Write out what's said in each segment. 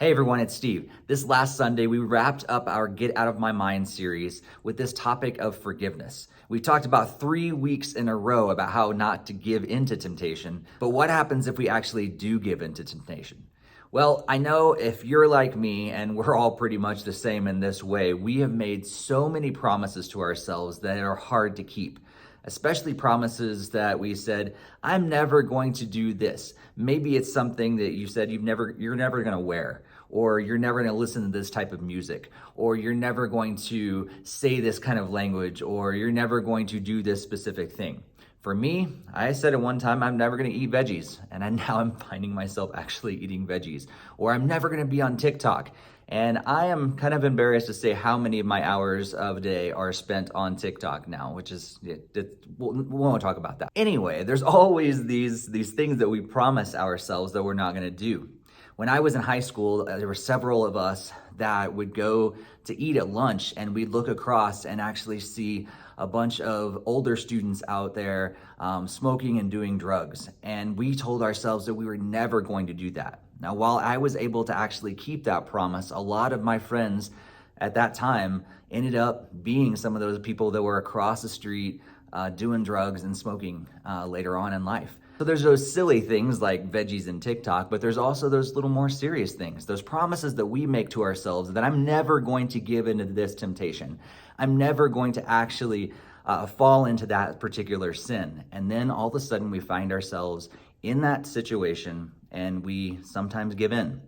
Hey everyone, it's Steve. This last Sunday, we wrapped up our Get Out of My Mind series with this topic of forgiveness. We talked about 3 weeks in a row about how not to give into temptation, but what happens if we actually do give into temptation? Well, I know if you're like me, and we're all pretty much the same in this way, we have made so many promises to ourselves that are hard to keep. Especially promises that we said, I'm never going to do this. Maybe it's something that you said you're never going to wear, or you're never going to listen to this type of music, or you're never going to say this kind of language, or you're never going to do this specific thing. For me, I said at one time, I'm never going to eat veggies, and now I'm finding myself actually eating veggies. Or I'm never going to be on TikTok. And I am kind of embarrassed to say how many of my hours of day are spent on TikTok now, which is, we won't talk about that. Anyway, there's always these things that we promise ourselves that we're not going to do. When I was in high school, there were several of us that would go to eat at lunch, and we'd look across and actually see a bunch of older students out there smoking and doing drugs. And we told ourselves that we were never going to do that. Now, while I was able to actually keep that promise, a lot of my friends at that time ended up being some of those people that were across the street doing drugs and smoking later on in life. So there's those silly things like veggies and TikTok, but there's also those little more serious things, those promises that we make to ourselves that I'm never going to give into this temptation. I'm never going to actually fall into that particular sin. And then all of a sudden we find ourselves in that situation and we sometimes give in.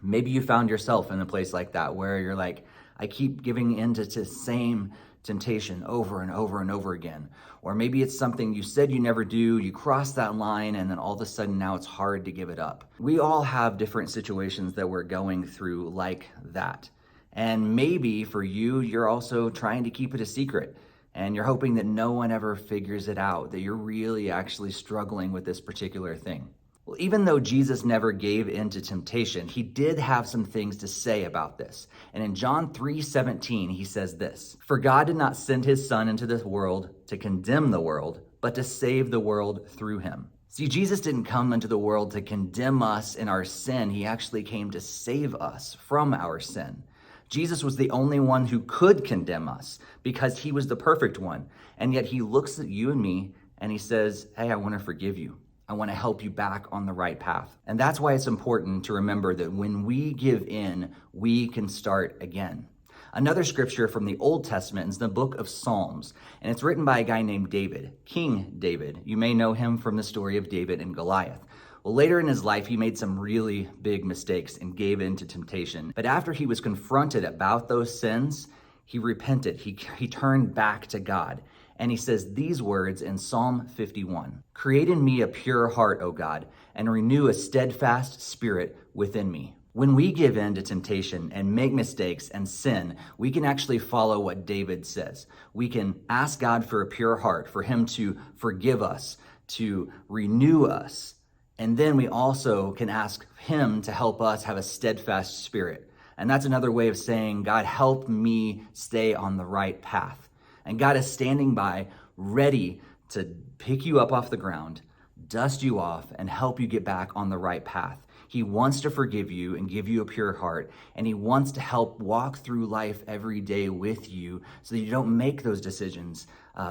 Maybe you found yourself in a place like that where you're like, I keep giving into the same temptation over and over and over again. Or maybe it's something you said you never do, you cross that line, and then all of a sudden now it's hard to give it up. We all have different situations that we're going through like that. And maybe for you, you're also trying to keep it a secret. And you're hoping that no one ever figures it out, that you're really actually struggling with this particular thing. Well, even though Jesus never gave in to temptation, he did have some things to say about this. And in John 3:17, he says this, "For God did not send his son into this world to condemn the world, but to save the world through him." See, Jesus didn't come into the world to condemn us in our sin. He actually came to save us from our sin. Jesus was the only one who could condemn us because he was the perfect one. And yet he looks at you and me and he says, hey, I want to forgive you. I want to help you back on the right path. And that's why it's important to remember that when we give in, we can start again. Another scripture from the Old Testament is the book of Psalms, and it's written by a guy named David, King David. You may know him from the story of David and Goliath. Well, later in his life, he made some really big mistakes and gave in to temptation. But after he was confronted about those sins, he repented. He turned back to God. And he says these words in Psalm 51, "Create in me a pure heart, O God, and renew a steadfast spirit within me." When we give in to temptation and make mistakes and sin, we can actually follow what David says. We can ask God for a pure heart, for him to forgive us, to renew us. And then we also can ask him to help us have a steadfast spirit. And that's another way of saying, God, help me stay on the right path. And God is standing by, ready to pick you up off the ground, dust you off, and help you get back on the right path. He wants to forgive you and give you a pure heart, and he wants to help walk through life every day with you so that you don't make those decisions,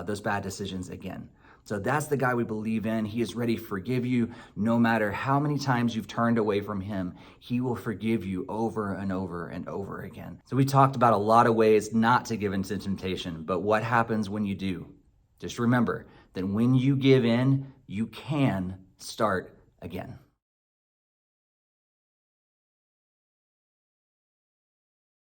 those bad decisions again. So that's the guy we believe in. He is ready to forgive you no matter how many times you've turned away from him. He will forgive you over and over and over again. So we talked about a lot of ways not to give in to temptation, but what happens when you do? Just remember that when you give in, you can start again.